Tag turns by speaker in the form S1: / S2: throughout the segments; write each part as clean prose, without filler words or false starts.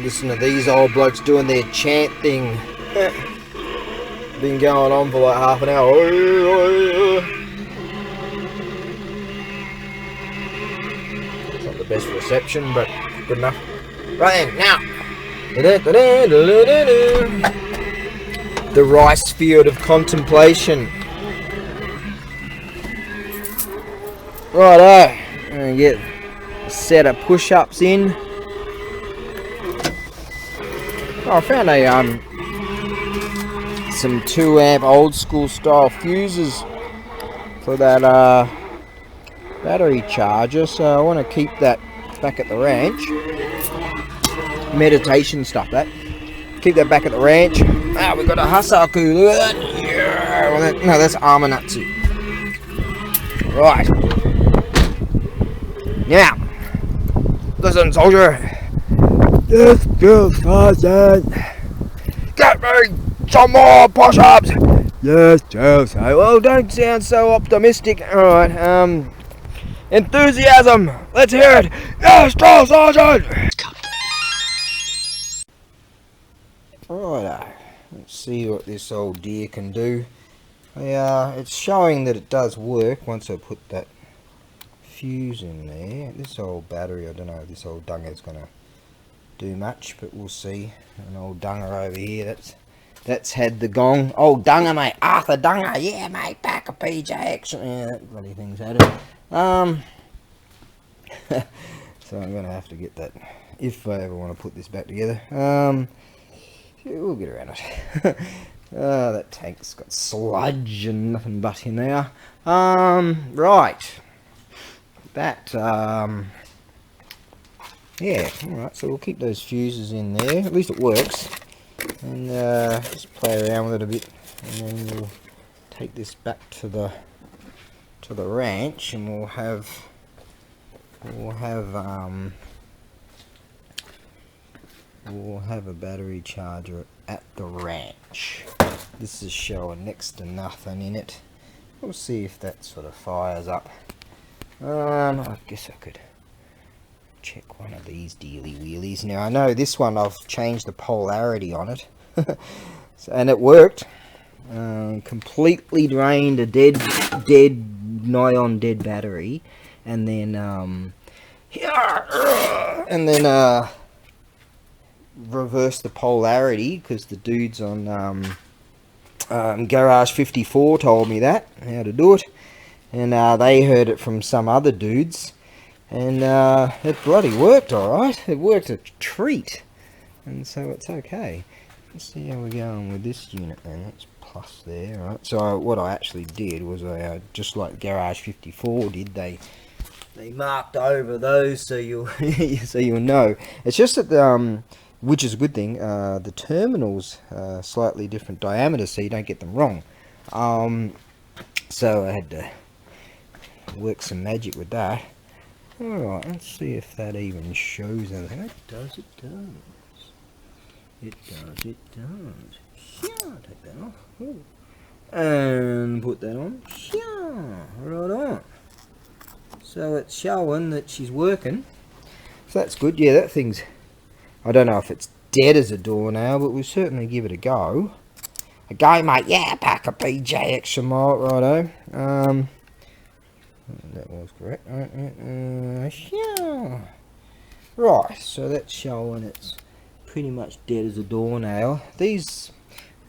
S1: Listen to these old blokes doing their chant thing. Been going on for like half an hour. It's not the best reception, but good enough. Right then, now. The rice field of contemplation. Righto. I'm gonna get a set of push-ups in. Oh, I found some 2 amp old school style fuses for that battery charger, so I want to keep that back at the ranch. Meditation stuff, that. Keep that back at the ranch. Ah, we got a Hasaku, look at that. Yeah, well, no, that's Amanatsu. Right. Now, listen, soldier. This feels Sergeant. Get me some more push-ups. Yes, Chelsea. Well, don't sound so optimistic. Alright, enthusiasm. Let's hear it. Yes, Sergeant. Alright, let's see what this old dear can do. It's showing that it does work once I put that fuse in there. This old battery, I don't know if this old dunger's gonna do much, but we'll see. An old dunger over here that's had the gong. Old dunger, mate. Arthur Dunger. Yeah, mate. Back a PJX. Yeah, that bloody thing's had it. So I'm gonna have to get that if I ever want to put this back together. We'll get around it. That tank's got sludge and nothing but in there. Right. That, yeah, alright, so we'll keep those fuses in there. At least it works. And just play around with it a bit. And then we'll take this back to the ranch, and we'll have a battery charger at the ranch. This is showing next to nothing in it. We'll see if that sort of fires up. I guess I could check one of these dealy wheelies. Now I know this one I've changed the polarity on it. And it worked. Completely drained a nigh on dead battery, and then reverse the polarity, because the dudes on Garage 54 told me that, how to do it, and they heard it from some other dudes, and it bloody worked alright. It worked a treat, and so it's okay. Let's see how we're going with this unit then. That's plus there, right? So what I actually did was I just like Garage 54 did, they marked over those so you'll so you'll know. It's just that the which is a good thing, the terminals are slightly different diameter, so you don't get them wrong. So I had to work some magic with that. Alright, let's see if that even shows anything. It does, it does. It does, it does. Yeah, take that off. Ooh. And put that on. Yeah, right on. So it's showing that she's working. So that's good. Yeah, that thing's... I don't know if it's dead as a doornail, but we'll certainly give it a go. A go, mate. Yeah, pack a PJ extra mile. Righto. That was correct. Yeah. Right, so that's showing it's pretty much dead as a doornail. These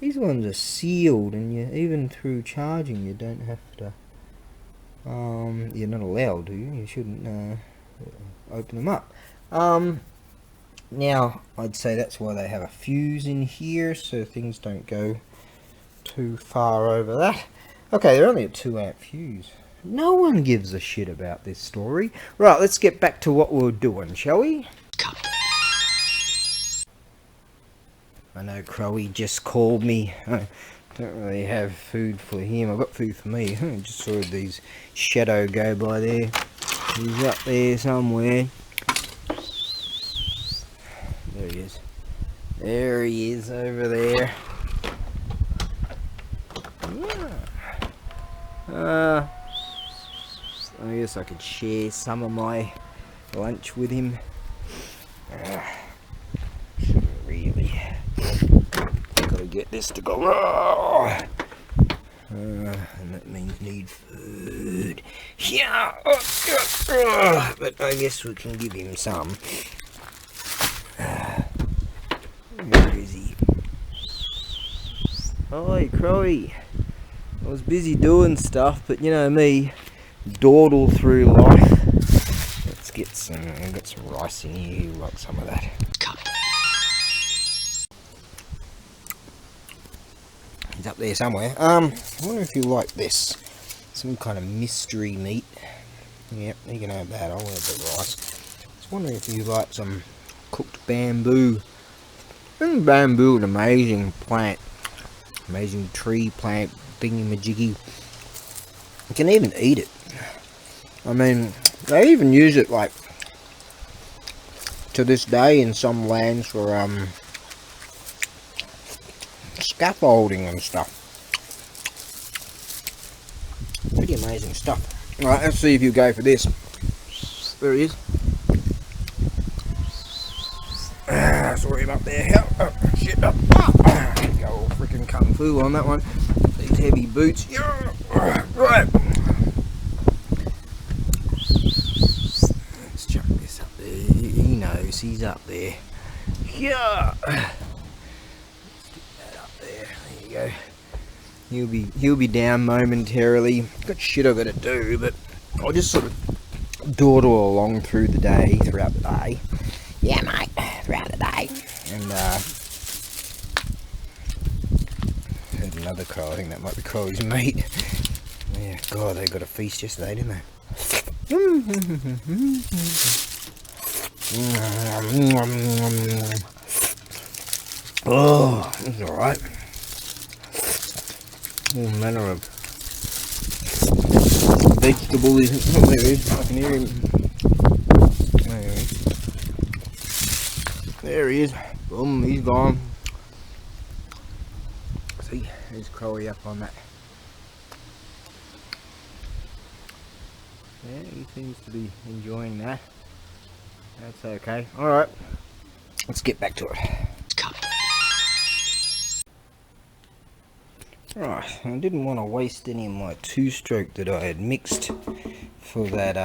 S1: ones are sealed, and you even through charging you don't have to. You're not allowed to. You shouldn't open them up. Now I'd say that's why they have a fuse in here, so things don't go too far over that. Okay, they're only a 2 amp fuse. No one gives a shit about this story. Right, let's get back to what we're doing, shall we? I know Crowy just called me. I don't really have food for him. I've got food for me. I just saw these shadow go by there. He's up there somewhere. There he is. There he is over there. Yeah. I guess I could share some of my lunch with him. Should get this to go. And that means need food. Yeah. But I guess we can give him some. Where is he? Hi, Crowy. I was busy doing stuff, but you know me, dawdle through life. Let's get some. I've got some rice in here. You like some of that? He's up there somewhere. I wonder if you like this. Some kind of mystery meat. Yep, you can have that. I'll have the rice. Just wondering if you like some cooked bamboo. And bamboo, an amazing plant. Amazing tree plant thingy-majiggy. You can even eat it. I mean, they even use it, like, to this day in some lands for, scaffolding and stuff. Pretty amazing stuff. Alright, let's see if you go for this. There he is. Sorry about there. Oh, shit. Go all freaking kung fu on that one. These heavy boots. Yeah. Right. Let's chuck this up there. He knows he's up there. Yeah. Go. He'll be down momentarily. Got shit I've got to do, but I'll just sort of dawdle along throughout the day. Yeah, mate, throughout the day. And heard another crow. I think that might be Crow's mate. Yeah, God, they got a feast yesterday, didn't they? Oh, that's all right. All manner of vegetables. Oh, there he is. I can hear him. There he is. Boom, he's gone. See, there's Crowy up on that. Yeah, he seems to be enjoying that. That's okay. Alright, let's get back to it. Right, I didn't want to waste any of my two-stroke that I had mixed for that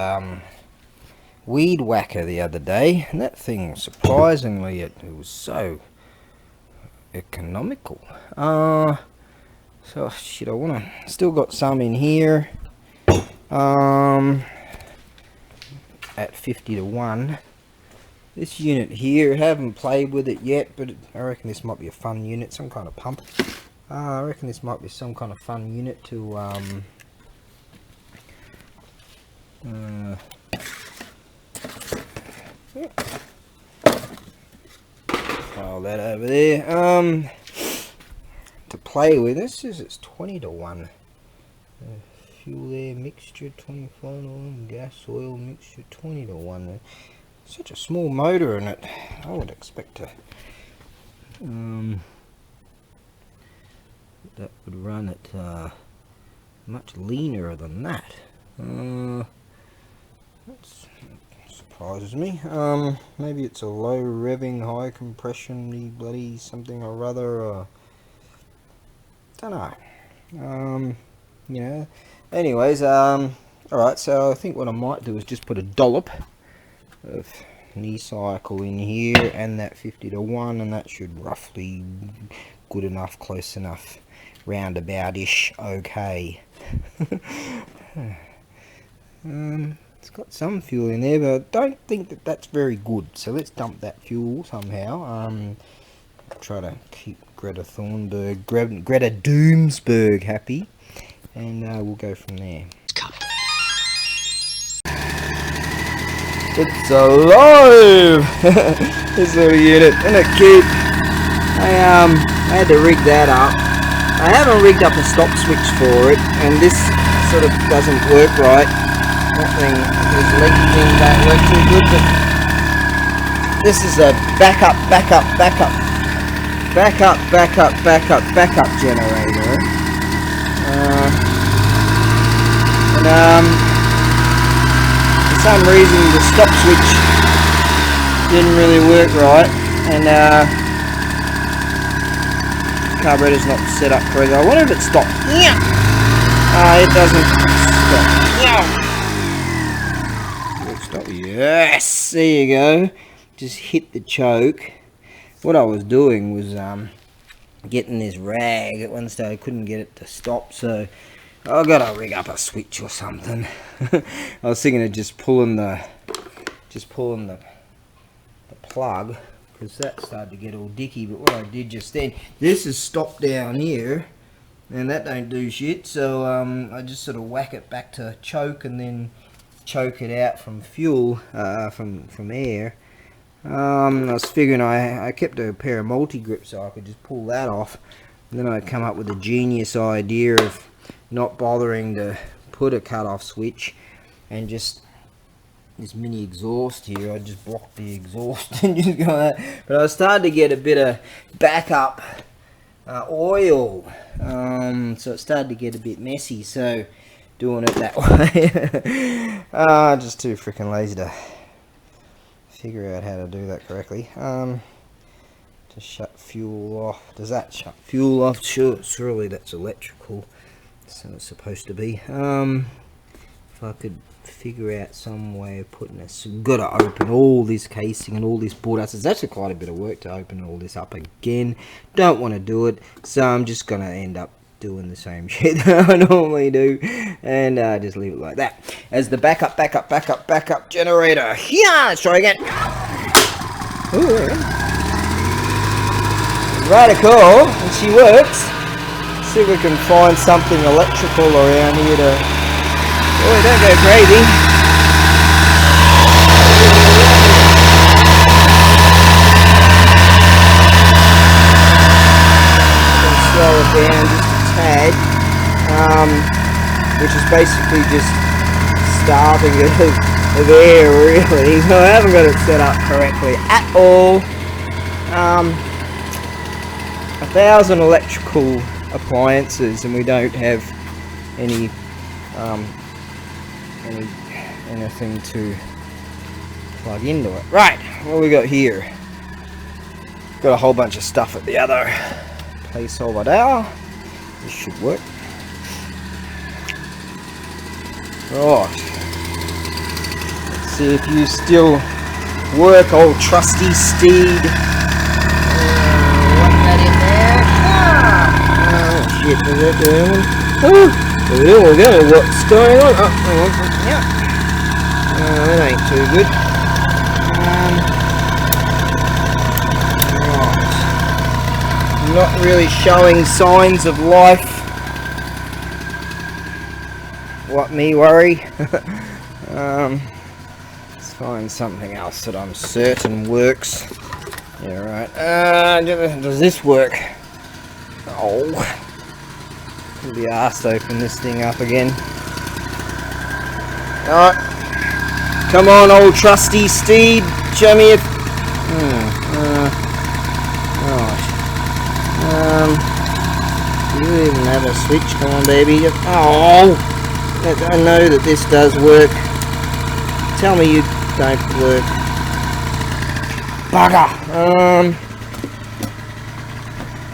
S1: weed whacker the other day, and that thing, surprisingly, it was so economical. So shit, I still got some in here at 50 to 1. This unit here, haven't played with it yet, but I reckon this might be a fun unit, some kind of pump. I reckon this might be some kind of fun unit to file that over there. To play with, this is it's 20 to 1. Fuel air mixture 25 to 1, gas oil mixture 20 to 1. Such a small motor in it. I would expect to that would run at much leaner than that. That surprises me. Maybe it's a low revving, high compression, bloody something or other. Don't know. You know. Anyways, alright, so I think what I might do is just put a dollop of knee cycle in here and that 50 to 1, and that should roughly good enough, close enough, roundabout-ish, okay. It's got some fuel in there, but I don't think that that's very good, so let's dump that fuel somehow. Try to keep Greta Doomsberg happy, and we'll go from there. It's alive! This little unit, isn't it cute? I had to rig that up. I haven't rigged up a stop switch for it, and this sort of doesn't work right. Nothing, this leg thing don't work too good, but this is a backup generator. For some reason the stop switch didn't really work right, and carburetor's not set up correctly. I wonder if it stopped. Yeah. It doesn't stop. Yeah. Will it stop? Yes. There you go. Just hit the choke. What I was doing was getting this rag. At one stage I couldn't get it to stop, so I gotta rig up a switch or something. I was thinking of just pulling the plug, because that started to get all dicky. But what I did just then, this is stopped down here, and that don't do shit. So I just sort of whack it back to choke, and then choke it out from fuel, from air. I was figuring I kept a pair of multi-grips so I could just pull that off. And then I come up with a genius idea of not bothering to put a cut-off switch, and just this mini exhaust here, I just blocked the exhaust and just go like that. But I started to get a bit of backup oil, so it started to get a bit messy, so doing it that way. Just too freaking lazy to figure out how to do that correctly. To shut fuel off. Does that shut fuel off? Sure, surely that's electrical, so it's supposed to be. If I could figure out some way of putting this, gotta open all this casing and all this board out. It's actually quite a bit of work to open all this up again. Don't want to do it, so I'm just gonna end up doing the same shit that I normally do, and just leave it like that as the backup generator. Yeah, let's try again. Ooh. Radical, and she works. See if we can find something electrical around here to. Oh, don't go crazy. Slow it down just a tad, which is basically just starving of air, really. So I haven't got it set up correctly at all. 1,000 electrical appliances, and we don't have anything to plug into it. Right, what we got here? Got a whole bunch of stuff at the other place over there. This should work. Right. Let's see if you still work, old trusty steed. Whack that in there. Oh shit, is that doing? Oh, we're going. What's going on? Oh, yeah. That ain't too good. Right. Not really showing signs of life. What me worry? Let's find something else that I'm certain works. Yeah, right. Does this work? Oh. Can be asked to open this thing up again. Alright. Come on, old trusty steed. Show me if. Do you even have a switch? Come on, baby. Oh! I know that this does work. Tell me you don't work. Bugger!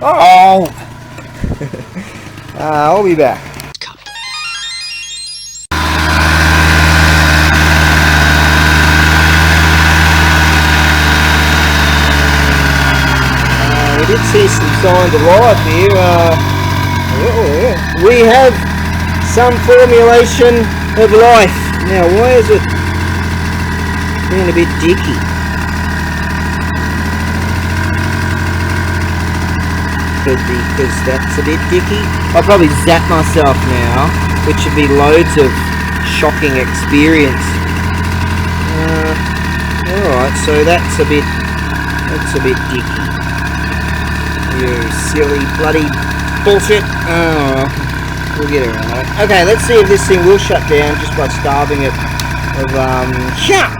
S1: Oh! I'll be back. We did see some signs of life here. We have some formulation of life. Now, why is it being a bit dicky? Could be because that's a bit dicky. I'll probably zap myself now, which should be loads of shocking experience. Alright, so that's a bit dicky. You silly bloody bullshit. Oh, we'll get around that. Okay, let's see if this thing will shut down just by starving it of shut.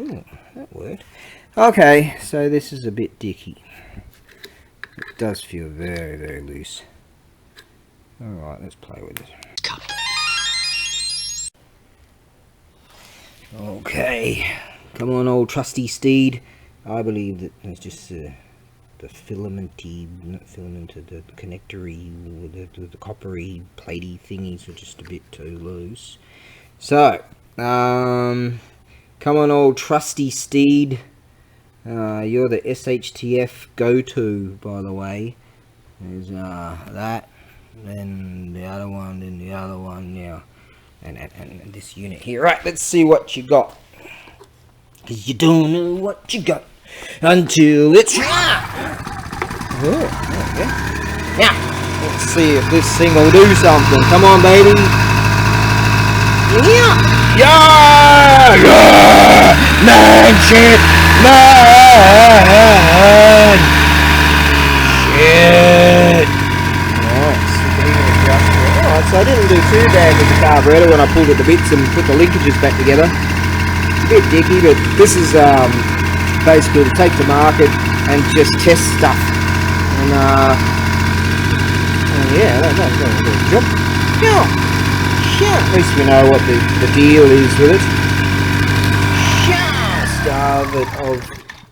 S1: Ooh, that worked. Okay, so this is a bit dicky. It does feel very, very loose. Alright, let's play with it. Okay, come on, old trusty steed. I believe that there's just the filamenty, not filamented, the connectory, the coppery, platey thingies are just a bit too loose. So, come on, old trusty steed. You're the SHTF go-to, by the way. There's that, then the other one, then the other one, yeah, and this unit here. Right, let's see what you got. Cause you don't know what you got until it's oh, okay. Now, let's see if this thing will do something. Come on, baby. Yeah, yeah, yeah, man, shit, man, shit. Nice. Alright, so I didn't do too bad with the carburetor when I pulled at the bits and put the linkages back together. Bit dicky, but this is basically to take to market and just test stuff. And yeah, that's a good job. Yeah, at least we know what the deal is with it.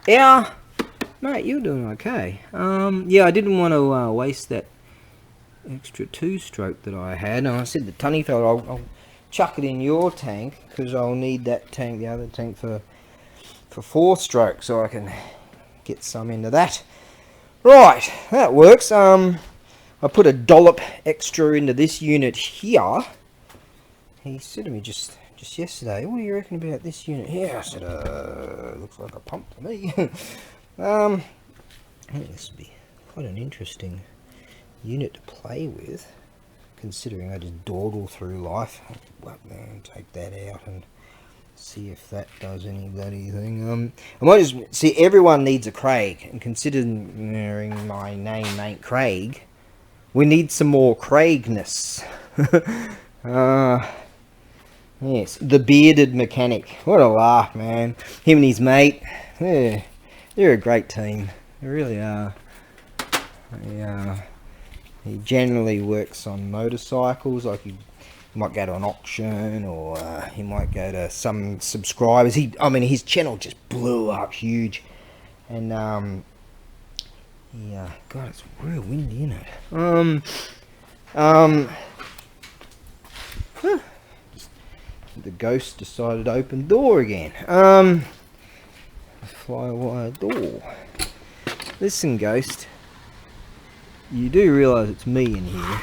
S1: Yeah, mate, you're doing okay. Yeah, I didn't want to waste that extra 2-stroke that I had. And I said the tunny fella, I'll chuck it in your tank because I'll need that tank, the other tank, for 4-stroke, so I can get some into that. Right, that works. I put a dollop extra into this unit here. He said to me just yesterday, what do you reckon about this unit here? I said, looks like a pump to me. I think this would be quite an interesting unit to play with, considering I just dawdle through life. Well, then take that out and see if that does any bloody thing. I might just see, everyone needs a Craig, and considering my name ain't Craig, we need some more Craigness. Yes, the bearded mechanic. What a laugh, man. Him and his mate. Yeah, they're a great team. They really are. He generally works on motorcycles. Like he might go to an auction, or he might go to some subscribers. I mean, his channel just blew up huge. And yeah, God, it's real windy, isn't it? The ghost decided to open the door again. Fly wire door. Listen, ghost, you do realise it's me in here.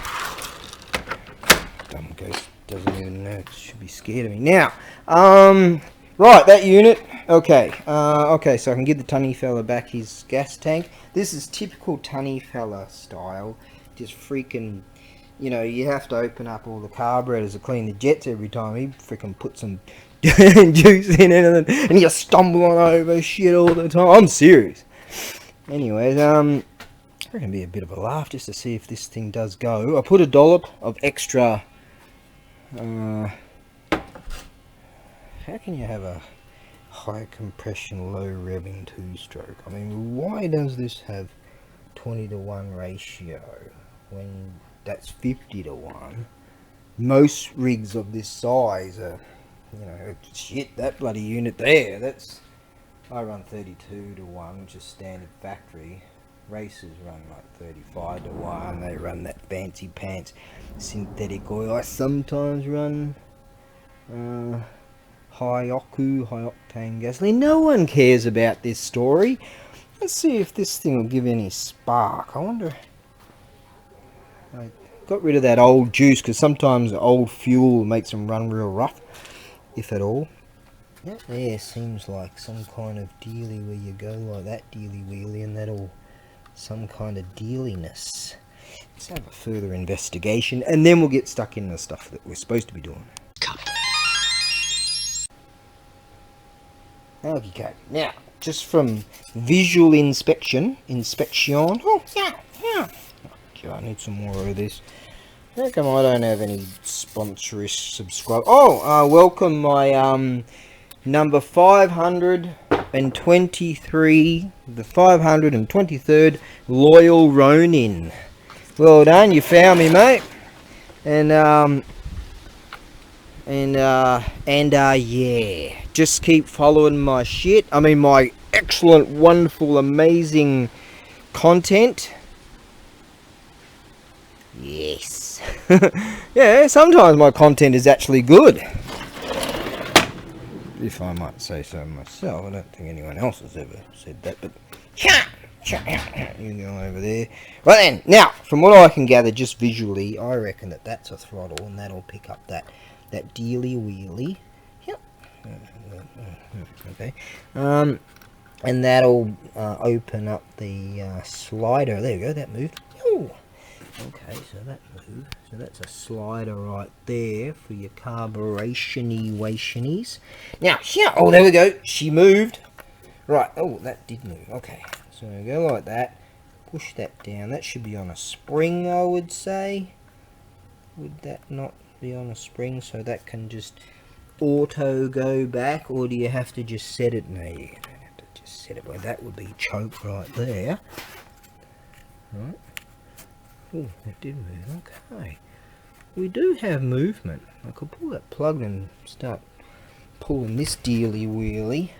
S1: Dumb ghost doesn't even know. It should be scared of me now. Right, that unit. Okay. Okay, so I can give the tunny fella back his gas tank. This is typical tunny fella style. Just freaking, you know, you have to open up all the carburetors to clean the jets every time. He freaking put some juice in it, and you're stumbling over shit all the time. I'm serious. Anyways, I reckon it'd be a bit of a laugh just to see if this thing does go. I put a dollop of extra. How can you have a high compression, low revving 2-stroke? I mean, why does this have 20-to-1 ratio when that's 50-to-1? Most rigs of this size are, you know, shit, that bloody unit there, that's, I run 32-to-1, which is standard factory. Racers run like 35-to-1. They run that fancy pants synthetic oil. I sometimes run high octane gasoline. No one cares about this story. Let's see if this thing will give any spark. I wonder. I got rid of that old juice because sometimes old fuel makes them run real rough, if at all. That there seems like some kind of dealy where you go like that dealy wheelie, and that'll some kind of dealiness. Let's have a further investigation, and then we'll get stuck in the stuff that we're supposed to be doing. Okay, now just from visual inspection. Oh yeah. Okay, I need some more of this. How come I don't have any sponsorish subscribe? Oh, welcome my number 523, the 523rd loyal Ronin. Well done, you found me, mate. And yeah, just keep following my shit. I mean, my excellent, wonderful, amazing content. Yes. Yeah, sometimes my content is actually good. If I might say so myself. I don't think anyone else has ever said that, but you go over there. Right then, now, from what I can gather just visually, I reckon that that's a throttle, and that'll pick up that dealy wheelie. Yep. Okay. And that'll open up the slider. There we go, that moved. Ooh. Okay, so that moved. So that's a slider right there for your carburation-y washinies. Now, oh, there we go. She moved. Right. Oh, that did move. Okay. So go like that. Push that down. That should be on a spring, I would say. Would that not be on a spring? So that can just auto go back, or do you have to just set it? No, you don't have to just set it. Well, that would be choke right there. Right. Oh, it did move. Okay. We do have movement. I could pull that plug and start pulling this dealy wheelie.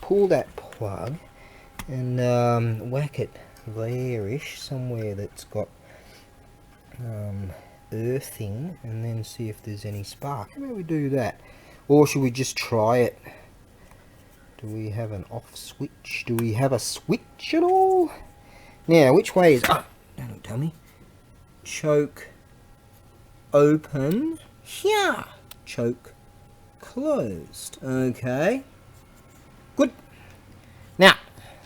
S1: Pull that plug and whack it there-ish, somewhere that's got earthing, and then see if there's any spark. How about we do that? Or should we just try it? Do we have an off switch? Do we have a switch at all? Now, which way is... Oh, don't tell me. Choke open. Yeah. Choke closed. Okay. Good. Now,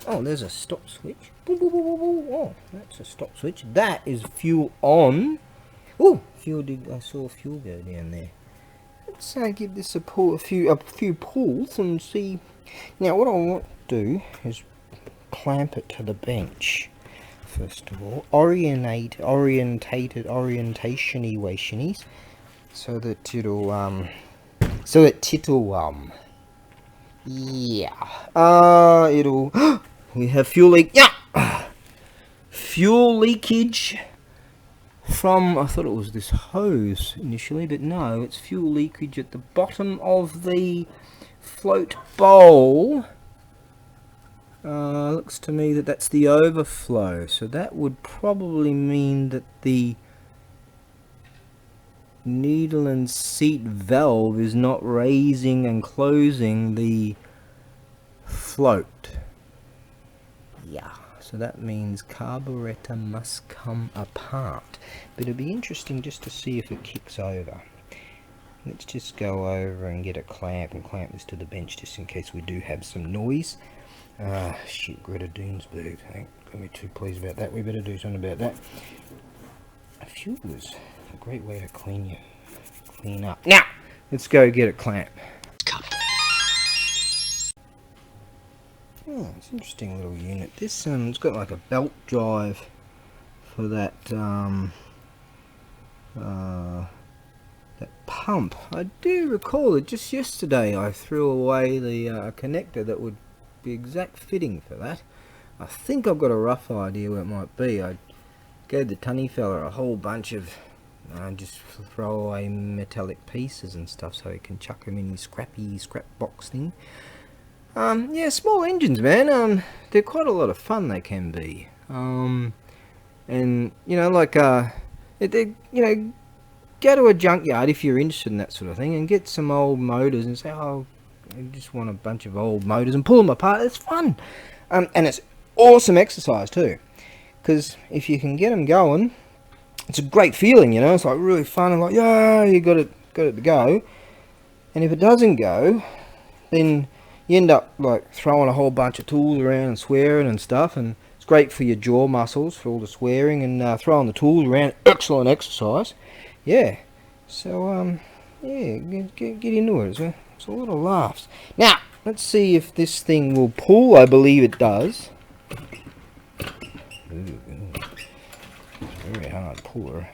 S1: oh, there's a stop switch. Boom, boom, boom, boom, boom. Oh, that's a stop switch. That is fuel on. Oh, fuel did. I saw fuel go down there. Let's give this a pull, a few pulls, and see. Now, what I want to do is clamp it to the bench. First of all, orientation-y washinies, so that it'll yeah, it'll we have fuel leak. Yeah, fuel leakage from, I thought it was this hose initially, but no, it's fuel leakage at the bottom of the float bowl. Looks to me that that's the overflow, so that would probably mean that the needle and seat valve is not raising and closing the float. Yeah, so that means carburetor must come apart, but it'd be interesting just to see if it kicks over. Let's just go over and get a clamp and clamp this to the bench just in case we do have some noise. Shit, Greta Dunsberg. I ain't gonna be too pleased about that. We better do something about that. Fuel is a great way to clean up. Now, let's go get a clamp. Oh, it's an interesting little unit. This it's got like a belt drive for that that pump. I do recall that just yesterday I threw away the connector that would be exact fitting for that. I think I've got a rough idea what it might be. I gave the tunny fella a whole bunch of just throw away metallic pieces and stuff so he can chuck them in his scrap box thing. Yeah, small engines, man. They're quite a lot of fun, they can be. And you know, like you know, go to a junkyard if you're interested in that sort of thing and get some old motors and say, oh, I just want a bunch of old motors and pull them apart. It's fun, and it's awesome exercise too, because if you can get them going, it's a great feeling, you know. It's like really fun and like, yeah, you got it to go. And if it doesn't go, then you end up like throwing a whole bunch of tools around and swearing and stuff, and it's great for your jaw muscles for all the swearing and throwing the tools around. Excellent exercise. Yeah. So yeah, get into it. It's a lot of laughs. Now, let's see if this thing will pull. I believe it does. Ooh, very hard puller.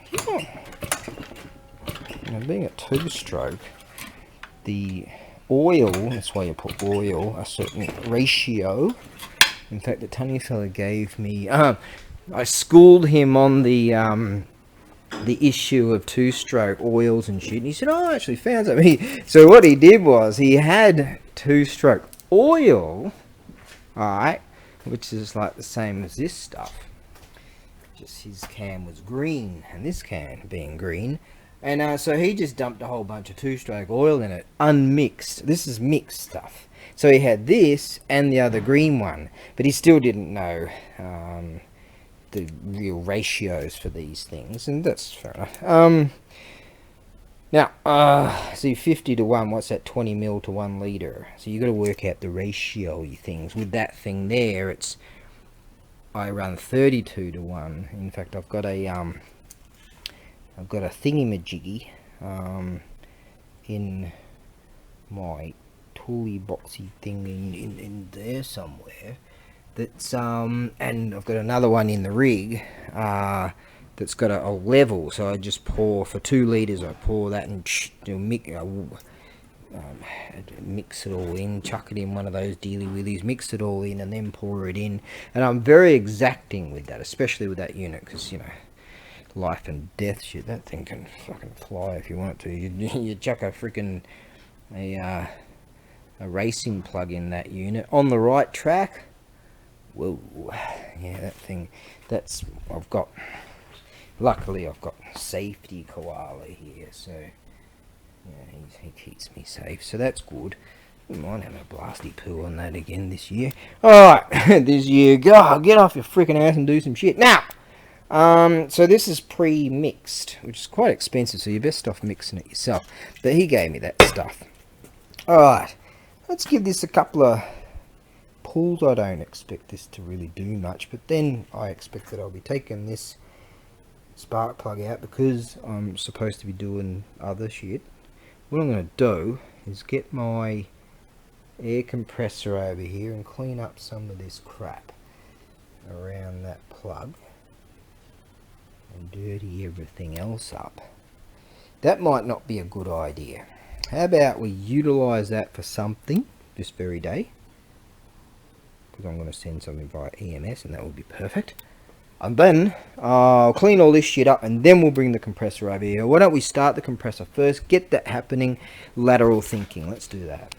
S1: Now, being a two-stroke, the oil, that's why you put oil, a certain ratio. In fact, the tunny fella gave me, I schooled him on the issue of two-stroke oils and shit, and he said, oh, I actually found something. So what he did was he had two-stroke oil, alright, which is like the same as this stuff, just his can was green, and this can being green. And so he just dumped a whole bunch of two-stroke oil in it, unmixed. This is mixed stuff. So he had this and the other green one, but he still didn't know the real ratios for these things, and that's fair enough. Now, see, 50 to 1, what's that? 20 mil to 1 litre. So you got to work out the ratio things. With that thing there, I run 32 to 1. In fact, I've got a thingy-majiggy in my tooly boxy thing in there somewhere. That's and I've got another one in the rig that's got a level. So I just pour for 2 litres. I pour that and mix it all in, chuck it in one of those dealy willies, mix it all in, and then pour it in. And I'm very exacting with that, especially with that unit, because you know, life and death shit. That thing can fucking fly if you want it to. You chuck a freaking a racing plug in that unit on the right track. Whoa, yeah, that thing. Luckily I've got safety koala here, so yeah, he keeps me safe, so that's good. We might have a blasty poo on that again this year. Alright, this year, go get off your freaking ass and do some shit. Now, so this is pre-mixed, which is quite expensive, so you're best off mixing it yourself. But he gave me that stuff. Alright, let's give this a couple of pulls. I don't expect this to really do much, but then I expect that I'll be taking this spark plug out because I'm supposed to be doing other shit. What I'm going to do is get my air compressor over here and clean up some of this crap around that plug and dirty everything else up. That might not be a good idea. How about we utilize that for something this very day, because I'm going to send something via EMS and that would be perfect. And then I'll clean all this shit up and then we'll bring the compressor over here. Why don't we start the compressor first, get that happening, lateral thinking. Let's do that.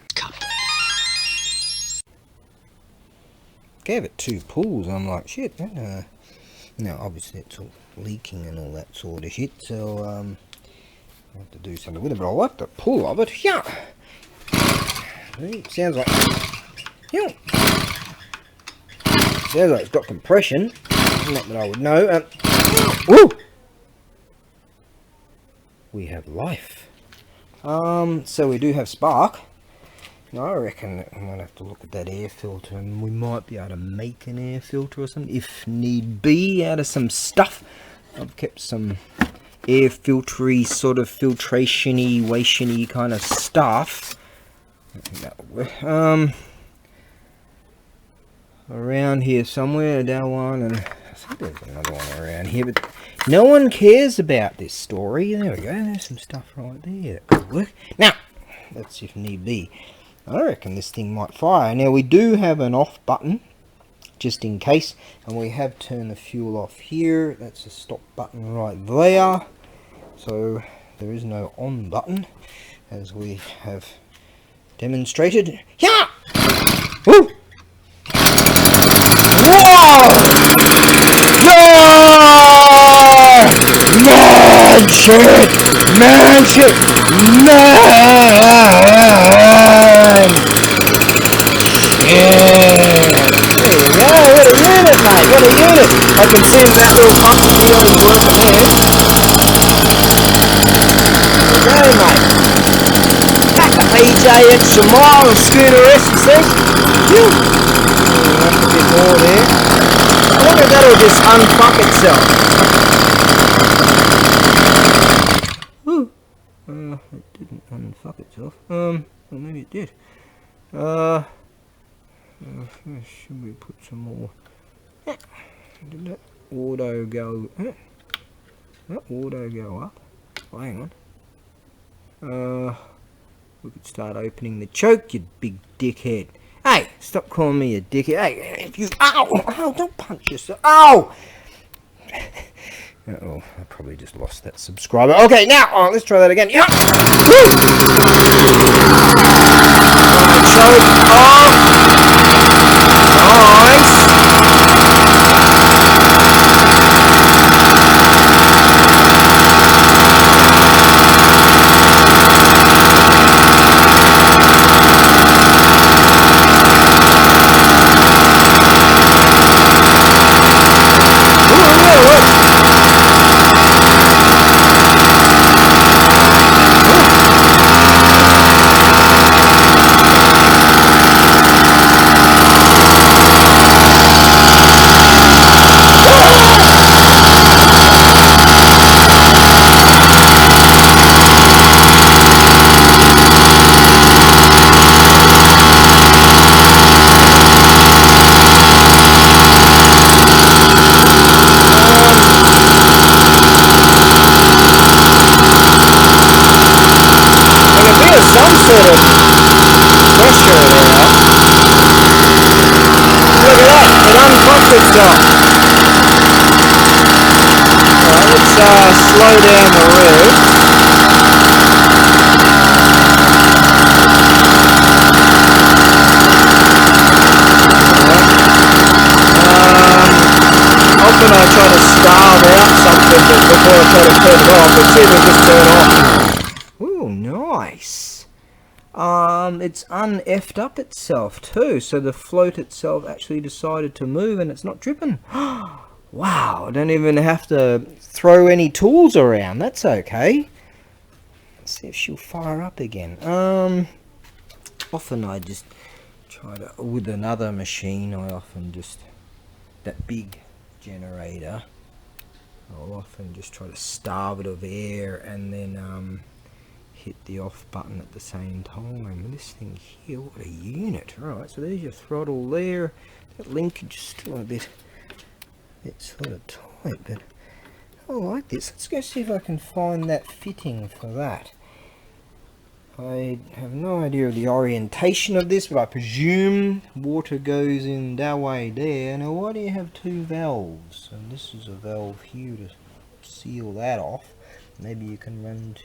S1: Gave it 2 pulls. I'm like, shit. Now obviously it's all leaking and all that sort of shit, so I have to do something with it, but I like the pull of it. Yeah. Sounds like, yeah. Sounds like it's got compression. Not that I would know. Woo! We have life. So we do have spark. Now I reckon I'm gonna have to look at that air filter, and we might be able to make an air filter or something if need be out of some stuff. I've kept some air filtery, sort of filtration-y, washing-y kind of stuff. I think that will work. Around here somewhere, that one, and I think there's another one around here, but no one cares about this story. There we go, there's some stuff right there that could work. Now, that's if need be. I reckon this thing might fire. Now, we do have an off button, just in case, and we have turned the fuel off here. That's a stop button right there. So, there is no on button, as we have demonstrated. Yeah! Woo! Whoa! Yeah! Man shit! Man shit! Man! Yeah! There you go, what a unit, mate! What a unit! I can see that little pump here is working there. There you go, mate! Back to PJ extra mile and scooter S, you see? Phew! That's a bit more there. I wonder if that'll just unfuck itself. Ooh. It didn't unfuck itself. Well, maybe it did. Should we put some more? Did that auto go? Did that auto go up? Oh, hang on. We could start opening the choke, you big dickhead. Hey, stop calling me a dickhead. Hey, if you... Ow! Ow, don't punch yourself. Ow! Uh-oh, I probably just lost that subscriber. Okay, now, let's try that again. Yeah! Woo! Choke off! Nice! some sort of pressure there. Look at that, it uncocked itself. Alright, let's slow down the revs. Often I try to starve out something before I try to turn it off. Let's see if it'll just turn off. Ooh, nice. It's un-effed up itself too, so the float itself actually decided to move and it's not dripping. Wow, I don't even have to throw any tools around. That's okay. Let's see if she'll fire up again. Often I just try to, with another machine, I often just, that big generator, I'll often just try to starve it of air and then hit the off button at the same time. And this thing here, what a unit. Right, so there's your throttle there. That linkage is still a bit sort of tight, but I like this. Let's go see if I can find that fitting for that. I have no idea of the orientation of this, but I presume water goes in that way there. Now why do you have two valves? And this is a valve here to seal that off. Maybe you can run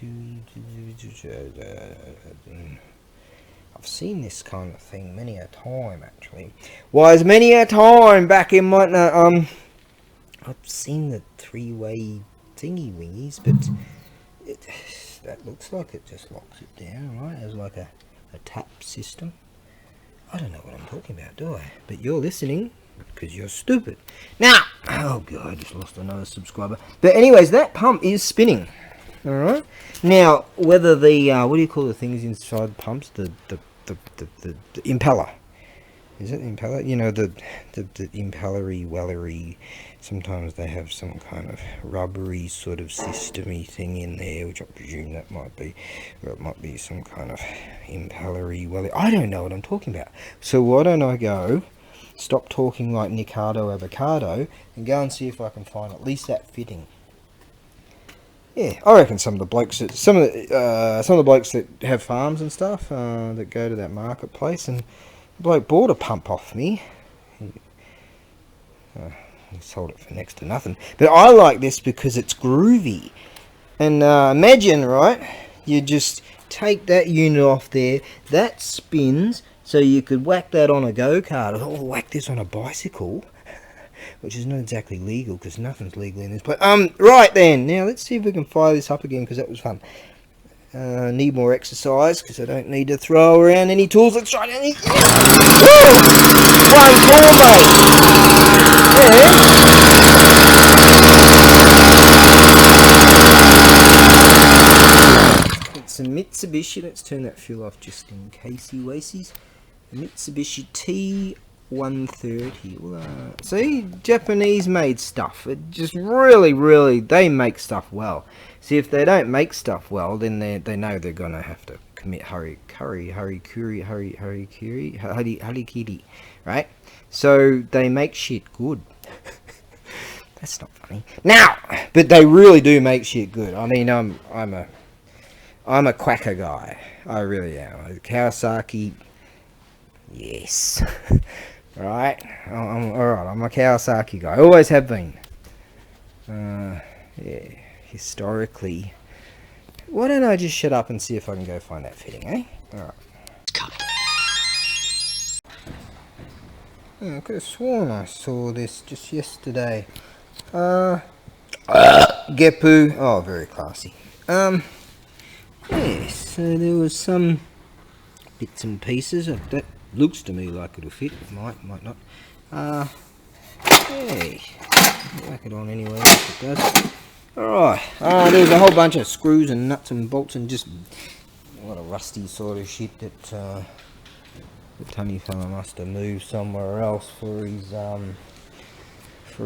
S1: I've seen this kind of thing many a time actually. Why, as many a time back in my I've seen the three-way thingy wingies, but that looks like it just locks it down, right? As like a tap system. I don't know what I'm talking about, do I? But you're listening because you're stupid. Now, oh god, I just lost another subscriber. But anyways, that pump is spinning. All right. Now, whether the what do you call the things inside pumps? The impeller. Is it the impeller? You know, the impellery, wellery. Sometimes they have some kind of rubbery sort of systemy thing in there, which I presume that might be, or it might be some kind of impellery, wellery. I don't know what I'm talking about. So why don't I go, stop talking like Nicardo Avocado, and go and see if I can find at least that fitting. Yeah, I reckon some of the blokes that have farms and stuff that go to that marketplace, and the bloke bought a pump off me. He sold it for next to nothing. But I like this because it's groovy. And imagine, right, you just take that unit off there, that spins, so you could whack that on a go-kart, or whack this on a bicycle, which is not exactly legal, because nothing's legal in this place. Right then, now let's see if we can fire this up again, because that was fun. Need more exercise, because I don't need to throw around any tools. Let's try it. One call, mate. Yeah. It's a Mitsubishi. Let's turn that fuel off just in casey wacies. Mitsubishi T130. See, Japanese made stuff. It just really, they make stuff well. See, if they don't make stuff well, then they know they're gonna have to commit harikiri, right? So they make shit good. That's not funny. Now, but they really do make shit good. I mean, I'm a quacker guy. I really am. Kawasaki, yes. Right? Alright, I'm a Kawasaki guy. I always have been. Yeah, historically. Why don't I just shut up and see if I can go find that fitting, eh? Alright. I could have sworn I saw this just yesterday. Gepu. Oh, very classy. Yes, so there was some bits and pieces that looks to me like it'll fit. It might not. Hey, whack it on anyway if it does. Alright, there's a whole bunch of screws and nuts and bolts and just a lot of rusty sort of shit that the tummy fella must have moved somewhere else for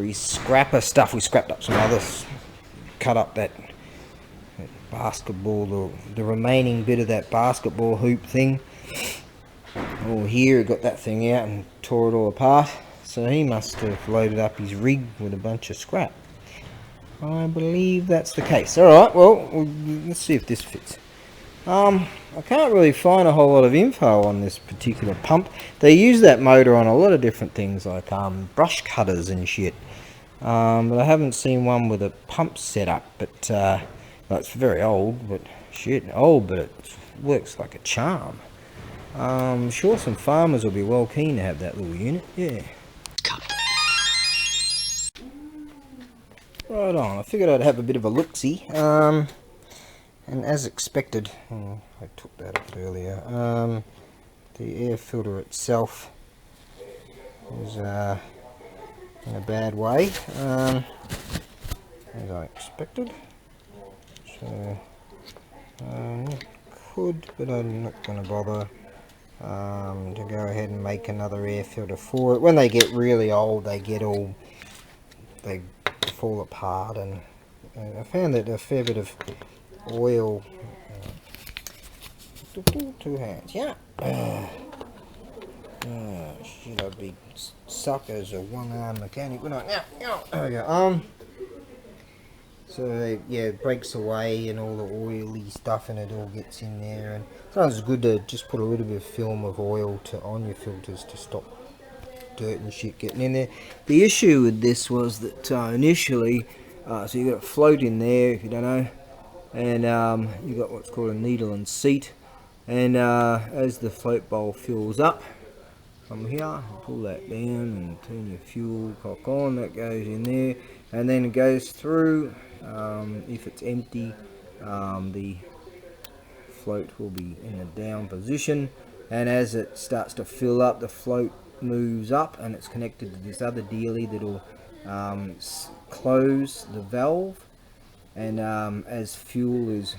S1: his scrapper stuff. We scrapped up some others, cut up that basketball, the remaining bit of that basketball hoop thing. Oh, here it got that thing out and tore it all apart. So he must have loaded up his rig with a bunch of scrap. I believe that's the case. Alright, well, let's see if this fits. I can't really find a whole lot of info on this particular pump. They use that motor on a lot of different things, like brush cutters and shit. But I haven't seen one with a pump set up. But well, it's very old, but shit, old, but it works like a charm. I'm sure some farmers will be well keen to have that little unit. Yeah. Right on. I figured I'd have a bit of a look-see. And as expected, I took that up earlier, the air filter itself is in a bad way, as I expected. So, could, but I'm not going to bother to go ahead and make another air filter for it. When they get really old, they fall apart, and I found that a fair bit of oil, two hands, yeah. Shit, I'd be suck as a one-arm mechanic, wouldn't I? Yeah, there we go. So yeah, it breaks away and all the oily stuff and it all gets in there, and sometimes it's good to just put a little bit of film of oil on your filters to stop dirt and shit getting in there. The issue with this was that initially, so you got a float in there, if you don't know, and you got what's called a needle and seat, and as the float bowl fills up from here, pull that down and turn your fuel cock on, that goes in there, and then it goes through. If it's empty, the float will be in a down position, and as it starts to fill up, the float moves up and it's connected to this other dealie that'll close the valve, and as fuel is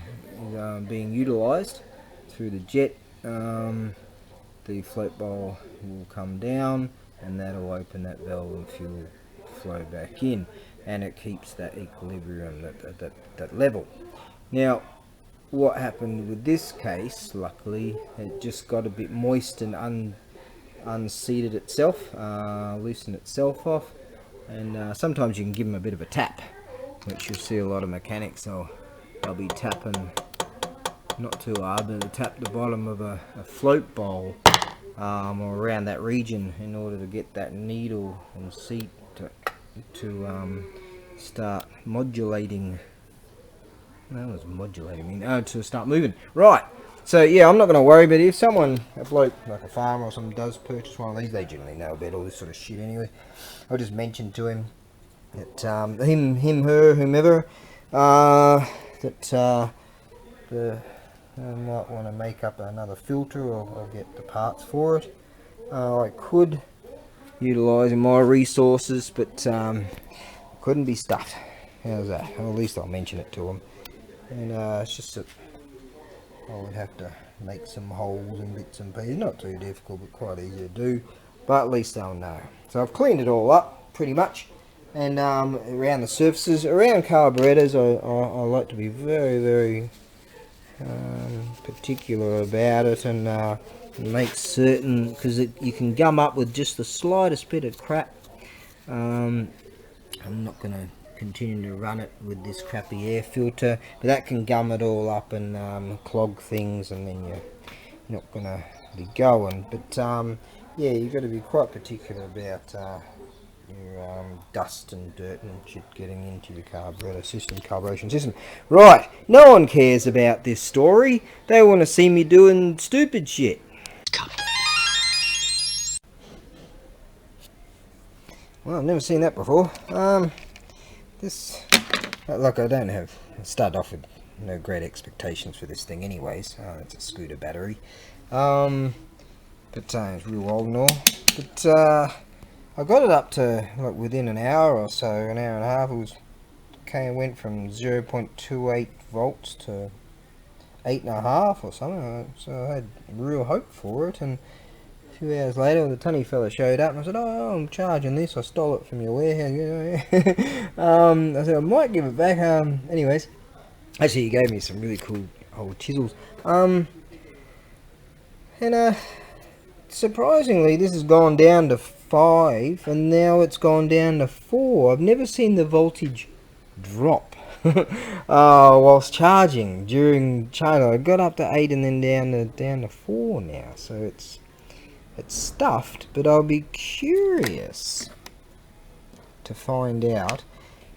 S1: being utilized through the jet, the float bowl will come down and that'll open that valve and fuel flow back in, and it keeps that equilibrium at that level. Now what happened with this case, luckily it just got a bit moist and unseated itself, loosened itself off, and sometimes you can give them a bit of a tap, which you'll see a lot of mechanics, they'll be tapping, not too hard, but they'll tap the bottom of a float bowl or around that region in order to get that needle and seat to start modulating. That was modulating, to start moving. Right. So yeah, I'm not going to worry, but if someone, a bloke like a farmer or something, does purchase one of these, they generally know about all this sort of shit anyway. I'll just mention to him that him, her, whomever, that I might want to make up another filter or get the parts for it. I could utilise my resources, but couldn't be stuffed. How's that? Well, at least I'll mention it to him. And it's just that I would have to make some holes and bits and pieces. Not too difficult, but quite easy to do. But at least they'll know. So I've cleaned it all up, pretty much. And around the surfaces, around carburetors, I like to be very, very particular about it, and make certain, because you can gum up with just the slightest bit of crap. I'm not going to continue to run it with this crappy air filter, but that can gum it all up and clog things, and then you're not going to be going. But yeah, you've got to be quite particular about your dust and dirt and shit getting into your carburetor system, carburation system. Right, no one cares about this story. They want to see me doing stupid shit. Well, I've never seen that before. This, like, I start off with no great expectations for this thing anyways. It's a scooter battery. But it's real old and all. But I got it up to, like, within an hour or so, an hour and a half. It went from 0.28 volts to 8.5 or something. So I had real hope for it, and a few hours later, the tunny fella showed up and I said, "Oh, I'm charging this. I stole it from your warehouse." I said, "I might give it back." Anyways, actually, he gave me some really cool old chisels. And surprisingly, this has gone down to 5, and now it's gone down to 4. I've never seen the voltage drop. whilst charging. During charging, I got up to 8 and then down to 4 now. So it's stuffed, but I'll be curious to find out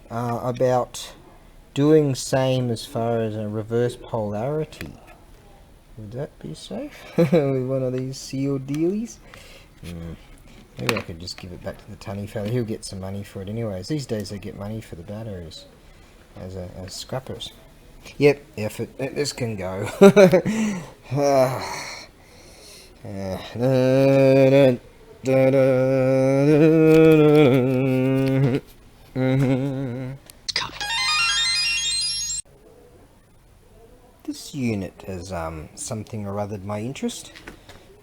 S1: about doing same as far as a reverse polarity. Would that be safe with one of these sealed dealies? Maybe I could just give it back to the tunny fella. He'll get some money for it anyways. These days they get money for the batteries as scrappers. Yep, effort. This can go. This unit has something or other my interest.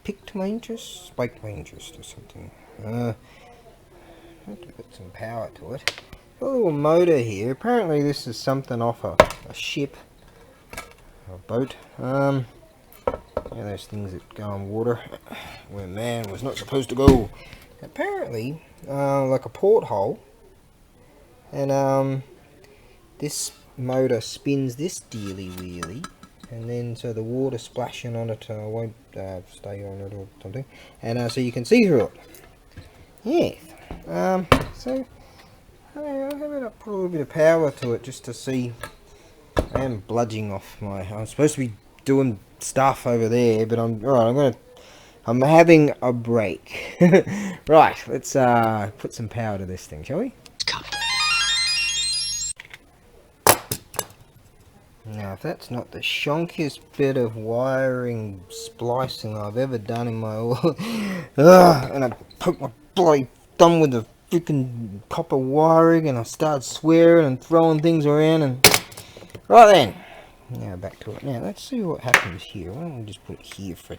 S1: Piqued my interest, spiked my interest or something. I have to put some power to it. Got a little motor here. Apparently this is something off a ship or a boat. Yeah, those things that go on water where man was not supposed to go. Apparently, like a porthole, and this motor spins this dealy wheelie, and then so the water splashing on it won't stay on it or something, and so you can see through it. Yeah. So I'm gonna put a little bit of power to it just to see. I am bludging off my. I'm supposed to be doing stuff over there, but I'm having a break. Right, let's put some power to this thing, shall we? Now, if that's not the shonkiest bit of wiring splicing I've ever done in my life, and I poke my bloody thumb with the freaking copper wiring, and I start swearing and throwing things around, and right then. Now back to it. Now let's see what happens here. Why don't we just put it here for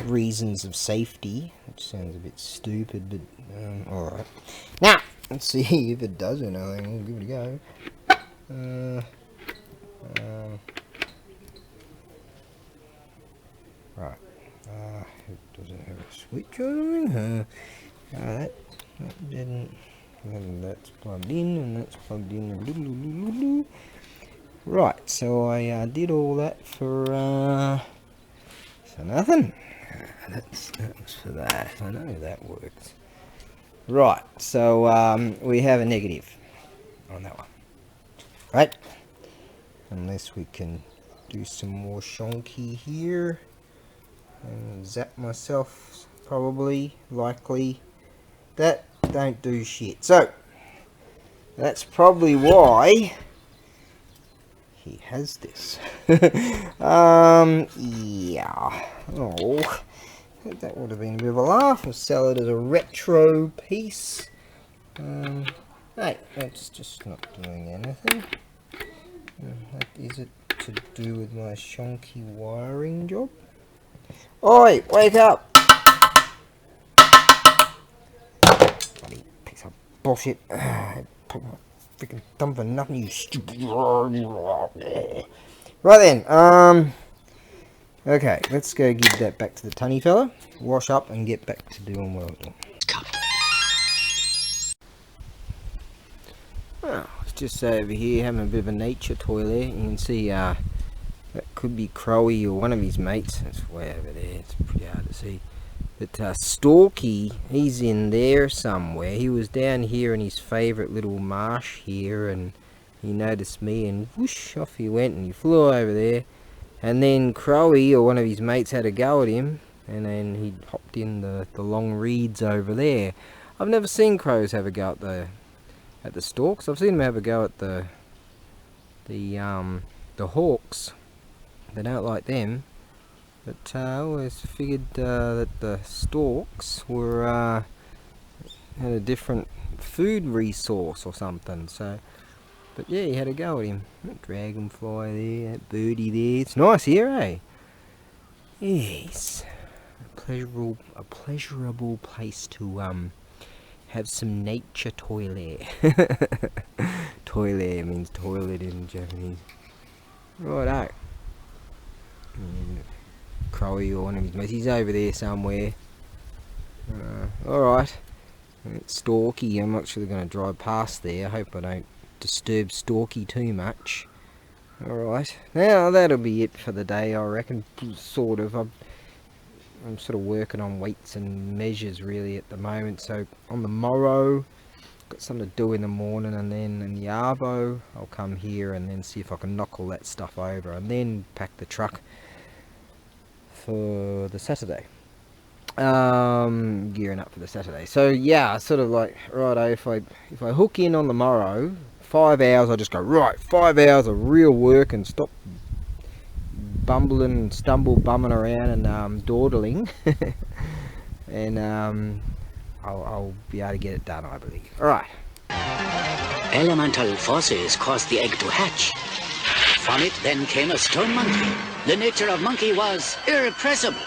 S1: reasons of safety? Which sounds a bit stupid, but alright. Now, let's see if it does anything. We'll give it a go. Right. It doesn't have a switch or anything. That didn't. That's plugged in, and that's plugged in. Right, so I did all that for nothing. That was for that. I know that works. Right, so we have a negative on that one. Right? Unless we can do some more shonky here. And zap myself, probably, likely. That don't do shit. So, that's probably why he has this. Yeah. Oh, that would have been a bit of a laugh. We'll sell it as a retro piece. Hey, that's just not doing anything. What is it to do with my shonky wiring job? Oi, wake up! Bloody piece of bullshit. Put my freaking thumb for nothing, you stupid. Right then, okay, let's go give that back to the tunny fella, wash up and get back to doing what I'm doing. Well, it's just over here having a bit of a nature toilet. You can see that could be Crowy or one of his mates. It's way over there, it's pretty hard to see. But Storky, he's in there somewhere. He was down here in his favourite little marsh here, and he noticed me, and whoosh, off he went, and he flew over there. And then Crowy or one of his mates had a go at him, and then he hopped in the long reeds over there. I've never seen crows have a go at the storks. I've seen them have a go at the hawks. They don't like them. But I always figured that the storks were had a different food resource or something. So, but yeah, he had a go at him. That dragonfly there, that birdie there. It's nice here, eh? Yes, a pleasurable place to have some nature toilet. Toilet means toilet in Japanese. Righto. Crowy or one of his mates. He's over there somewhere. Alright. It's Storky. I'm actually going to drive past there. I hope I don't disturb Stalky too much. Alright, now that'll be it for the day, I reckon, sort of. I'm sort of working on weights and measures really at the moment, so on the morrow, got something to do in the morning, and then in the arvo, I'll come here and then see if I can knock all that stuff over, and then pack the truck for the Saturday. Gearing up for the Saturday. So yeah, sort of like, righto, if I hook in on the morrow, 5 hours, I just go, right, 5 hours of real work and stop bumbling, bumming around and dawdling. And I'll be able to get it done, I believe. Alright.
S2: Elemental forces caused the egg to hatch. From it then came a stone monkey. The nature of monkey was irrepressible.